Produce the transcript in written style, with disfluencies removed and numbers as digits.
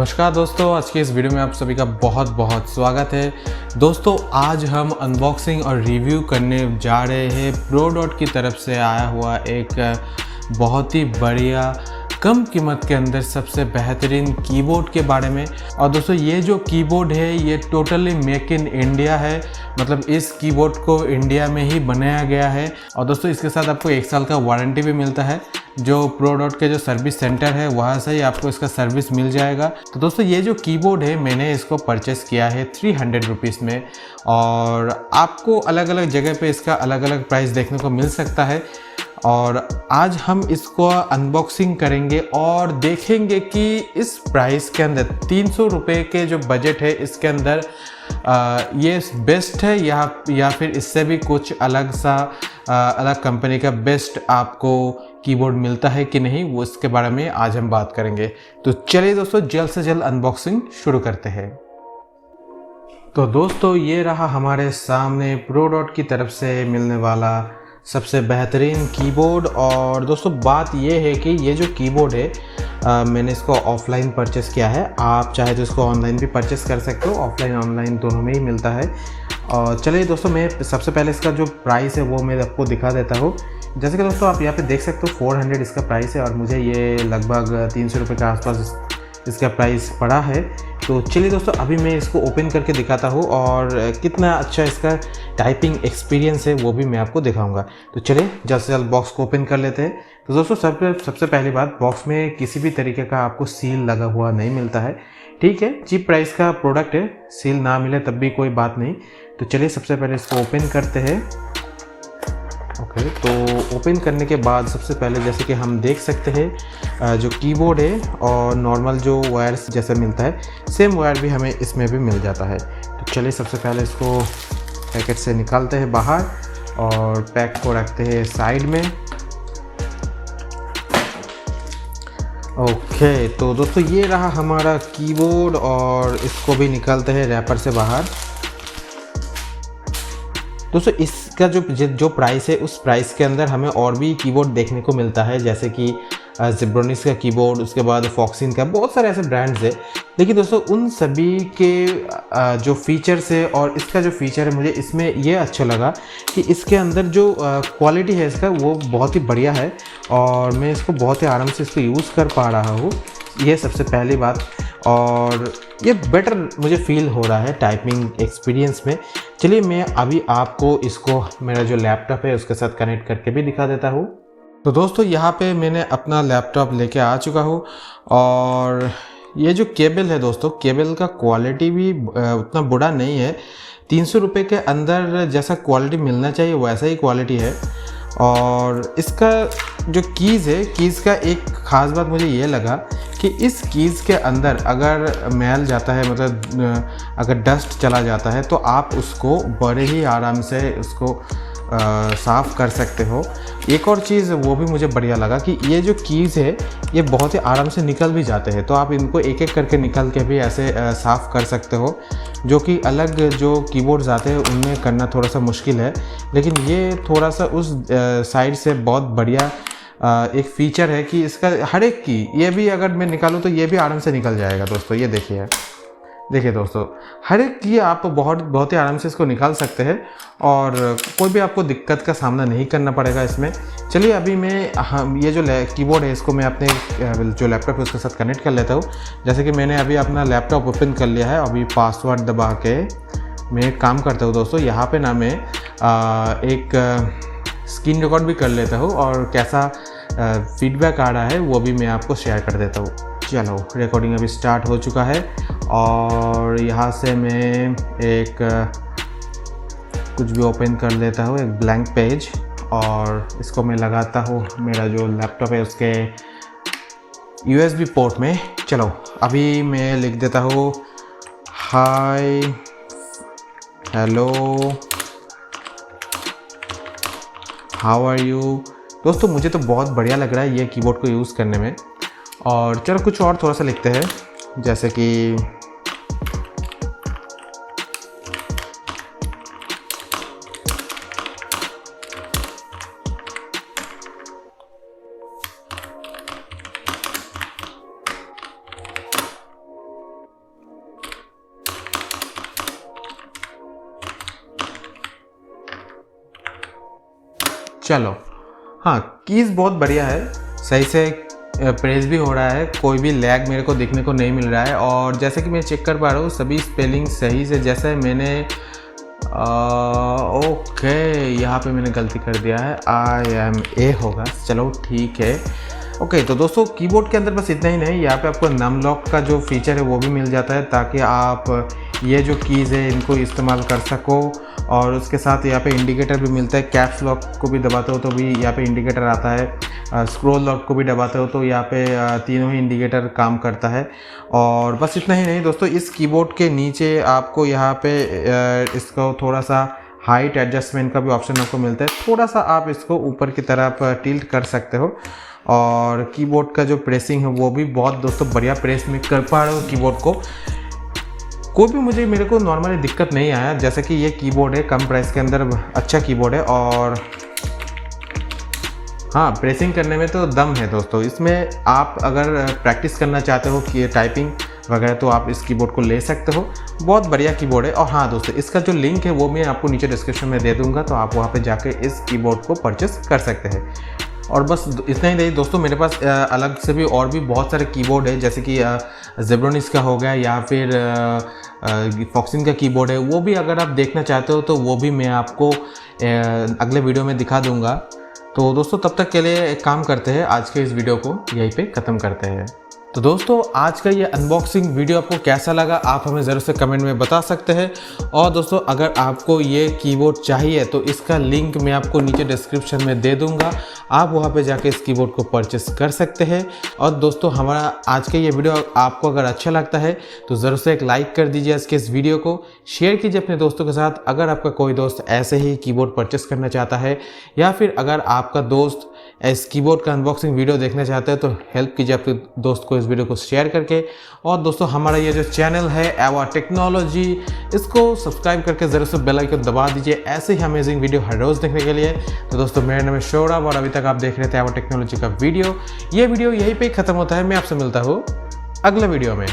नमस्कार दोस्तों, आज के इस वीडियो में आप सभी का बहुत बहुत स्वागत है। दोस्तों आज हम अनबॉक्सिंग और रिव्यू करने जा रहे हैं प्रोडॉट की तरफ से आया हुआ एक बहुत ही बढ़िया कम कीमत के अंदर सबसे बेहतरीन कीबोर्ड के बारे में। और दोस्तों ये जो कीबोर्ड है ये टोटली मेक इन इंडिया है, मतलब इस कीबोर्ड को इंडिया में ही बनाया गया है। और दोस्तों इसके साथ आपको 1 साल का वारंटी भी मिलता है। जो प्रोडॉट के जो सर्विस सेंटर है वहाँ से ही आपको इसका सर्विस मिल जाएगा। तो दोस्तों ये जो कीबोर्ड है मैंने इसको परचेस किया है 300 रुपीज़ में, और आपको अलग अलग जगह पे इसका अलग अलग प्राइस देखने को मिल सकता है। और आज हम इसको अनबॉक्सिंग करेंगे और देखेंगे कि इस प्राइस के अंदर 300 रुपये के जो बजट है इसके अंदर ये बेस्ट है या फिर इससे भी कुछ अलग सा अलग कंपनी का बेस्ट आपको कीबोर्ड मिलता है कि नहीं, वो इसके बारे में आज हम बात करेंगे। तो चलिए दोस्तों जल्द से जल्द अनबॉक्सिंग शुरू करते हैं। तो दोस्तों ये रहा हमारे सामने प्रोडॉट की तरफ से मिलने वाला सबसे बेहतरीन कीबोर्ड। और दोस्तों बात ये है कि ये जो कीबोर्ड है मैंने इसको ऑफलाइन परचेस किया है। आप चाहे तो इसको ऑनलाइन भी परचेस कर सकते हो, ऑफलाइन ऑनलाइन दोनों में ही मिलता है। और चलिए दोस्तों मैं सबसे पहले इसका जो प्राइस है वो मैं आपको दिखा देता हूँ। जैसे कि दोस्तों आप यहाँ पे देख सकते हो 400 इसका प्राइस है और मुझे ये लगभग 300 रुपये के आसपास इसका प्राइस पड़ा है। तो चलिए दोस्तों अभी मैं इसको ओपन करके दिखाता हूँ और कितना अच्छा इसका टाइपिंग एक्सपीरियंस है वो भी मैं आपको दिखाऊंगा। तो चलिए जल्द से जल्द बॉक्स को ओपन कर लेते हैं। तो दोस्तों सबसे पहली बात, बॉक्स में किसी भी तरीके का आपको सील लगा हुआ नहीं मिलता है। ठीक है, चीप प्राइस का प्रोडक्ट है, सील ना मिले तब भी कोई बात नहीं। तो चलिए सबसे पहले इसको ओपन करते हैं। ओके, तो ओपन करने के बाद सबसे पहले जैसे कि हम देख सकते हैं जो कीबोर्ड है और नॉर्मल जो वायर्स जैसा मिलता है सेम वायर भी हमें इसमें भी मिल जाता है। तो चलिए सबसे पहले इसको पैकेट से निकालते हैं बाहर और पैक को रखते हैं साइड में। ओके, तो दोस्तों ये रहा हमारा कीबोर्ड और इसको भी निकालते हैं रैपर से बाहर। दोस्तों इसका जो प्राइस है उस प्राइस के अंदर हमें और भी कीबोर्ड देखने को मिलता है, जैसे कि ज़ेब्रोनिक्स का कीबोर्ड, उसके बाद फॉक्सिन का, बहुत सारे ऐसे ब्रांड्स है। लेकिन दोस्तों उन सभी के जो फीचर्स है और इसका जो फीचर है मुझे इसमें ये अच्छा लगा कि इसके अंदर जो क्वालिटी है इसका वो बहुत ही बढ़िया है और मैं इसको बहुत ही आराम से इसको यूज़ कर पा रहा हूँ, ये सबसे पहली बात। और ये बेटर मुझे फील हो रहा है टाइपिंग एक्सपीरियंस में। चलिए मैं अभी आपको इसको मेरा जो लैपटॉप है उसके साथ कनेक्ट करके भी दिखा देता हूँ। तो दोस्तों यहाँ पे मैंने अपना लैपटॉप लेके आ चुका हूँ और ये जो केबल है दोस्तों, केबल का क्वालिटी भी उतना बुरा नहीं है। 300 रुपये के अंदर जैसा क्वालिटी मिलना चाहिए वैसा ही क्वालिटी है। और इसका जो कीज़ है, कीज़ का एक ख़ास बात मुझे ये लगा कि इस कीज़ के अंदर अगर मैल जाता है, मतलब अगर डस्ट चला जाता है तो आप उसको बड़े ही आराम से उसको साफ़ कर सकते हो। एक और चीज़ वो भी मुझे बढ़िया लगा कि ये जो कीज़ है ये बहुत ही आराम से निकल भी जाते हैं, तो आप इनको एक एक करके निकल के भी ऐसे साफ़ कर सकते हो, जो कि अलग जो कीबोर्ड्स आते हैं उनमें करना थोड़ा सा मुश्किल है। लेकिन ये थोड़ा सा उस साइड से बहुत बढ़िया एक फ़ीचर है कि इसका हर एक की ये भी अगर मैं निकालूँ तो ये भी आराम से निकल जाएगा। दोस्तों ये देखिए दोस्तों, हर एक की आप बहुत ही आराम से इसको निकाल सकते हैं और कोई भी आपको दिक्कत का सामना नहीं करना पड़ेगा इसमें। चलिए अभी मैं ये जो कीबोर्ड है इसको मैं अपने जो लैपटॉप है उसके साथ कनेक्ट कर लेता हूँ। जैसे कि मैंने अभी अपना लैपटॉप ओपन कर लिया है, अभी पासवर्ड दबा के मैं एक काम करता हूँ दोस्तों, यहाँ पे ना मैं एक स्क्रीन रिकॉर्ड भी कर लेता हूँ और कैसा फीडबैक आ रहा है वो भी मैं आपको शेयर कर देता हूँ। चलो रिकॉर्डिंग अभी स्टार्ट हो चुका है और यहाँ से मैं एक कुछ भी ओपन कर लेता हूँ, एक ब्लैंक पेज, और इसको मैं लगाता हूँ मेरा जो लैपटॉप है उसके USB पोर्ट में। चलो अभी मैं लिख देता हूँ hi hello how are you. दोस्तों मुझे तो बहुत बढ़िया लग रहा है ये कीबोर्ड को यूज़ करने में। और चलो कुछ और थोड़ा सा लिखते हैं, जैसे कि चलो हाँ, कीज़ बहुत बढ़िया है, सही से प्रेस भी हो रहा है, कोई भी लैग मेरे को देखने को नहीं मिल रहा है। और जैसे कि मैं चेक कर पा रहा हूँ सभी स्पेलिंग सही से, जैसे मैंने ओके यहाँ पे मैंने गलती कर दिया है, IMA होगा, चलो ठीक है। ओके तो दोस्तों कीबोर्ड के अंदर बस इतना ही नहीं, यहाँ पे आपको नम लॉक का जो फीचर है वो भी मिल जाता है, ताकि आप ये जो कीज़ है इनको इस्तेमाल कर सको। और उसके साथ यहाँ पे इंडिकेटर भी मिलता है, कैप्स लॉक को भी दबाते हो तो भी यहाँ पे इंडिकेटर आता है, स्क्रॉल लॉक को भी दबाते हो तो यहाँ पे तीनों ही इंडिकेटर काम करता है। और बस इतना ही नहीं दोस्तों, इस कीबोर्ड के नीचे आपको यहाँ पे इसको थोड़ा सा हाइट एडजस्टमेंट का भी ऑप्शन आपको मिलता है, थोड़ा सा आप इसको ऊपर की तरफ टिल्ट कर सकते हो। और कीबोर्ड का जो प्रेसिंग है वो भी बहुत दोस्तों बढ़िया प्रेस में कर पा रहे हो कीबोर्ड को, कोई भी मेरे को नॉर्मली दिक्कत नहीं आया। जैसे कि ये कीबोर्ड है कम प्राइस के अंदर, अच्छा कीबोर्ड है। और हाँ, प्रेसिंग करने में तो दम है दोस्तों इसमें। आप अगर प्रैक्टिस करना चाहते हो कि टाइपिंग वगैरह तो आप इस कीबोर्ड को ले सकते हो, बहुत बढ़िया कीबोर्ड है। और हाँ दोस्तों, इसका जो लिंक है वो मैं आपको नीचे डिस्क्रिप्शन में दे दूंगा, तो आप वहाँ पे जाके इस कीबोर्ड को परचेस कर सकते हैं। और बस इतना ही नहीं दोस्तों, मेरे पास अलग से भी और भी बहुत सारे कीबोर्ड है, जैसे कि ज़ेब्रोनिक्स का हो गया या फिर फॉक्सिन का कीबोर्ड है, वो भी अगर आप देखना चाहते हो तो वो भी मैं आपको अगले वीडियो में दिखा दूंगा। तो दोस्तों तब तक के लिए एक काम करते हैं, आज के इस वीडियो को यहीं पे ख़त्म करते हैं। तो दोस्तों आज का ये अनबॉक्सिंग वीडियो आपको कैसा लगा आप हमें ज़रूर से कमेंट में बता सकते हैं। और दोस्तों अगर आपको ये कीबोर्ड चाहिए तो इसका लिंक मैं आपको नीचे डिस्क्रिप्शन में दे दूंगा, आप वहाँ पे जाके इस कीबोर्ड को परचेस कर सकते हैं। और दोस्तों हमारा आज का ये वीडियो आपको अगर अच्छा लगता है तो ज़रूर से एक लाइक कर दीजिए आज के इस वीडियो को, शेयर कीजिए अपने दोस्तों के साथ। अगर आपका कोई दोस्त ऐसे ही कीबोर्ड परचेस करना चाहता है या फिर अगर आपका दोस्त इस कीबोर्ड का अनबॉक्सिंग वीडियो देखना चाहते हैं तो हेल्प कीजिए अपने दोस्त को इस वीडियो को शेयर करके। और दोस्तों हमारा ये जो चैनल है एवा टेक्नोलॉजी, इसको सब्सक्राइब करके ज़रूर से बेल आइकन दबा दीजिए ऐसे ही अमेजिंग वीडियो हर रोज़ देखने के लिए। तो दोस्तों मेरा नाम है सौरभ और अभी तक आप देख रहे थे एवा टेक्नोलॉजी का वीडियो। ये वीडियो यहीं पर ख़त्म होता है, मैं आपसे मिलता हूँ अगले वीडियो में।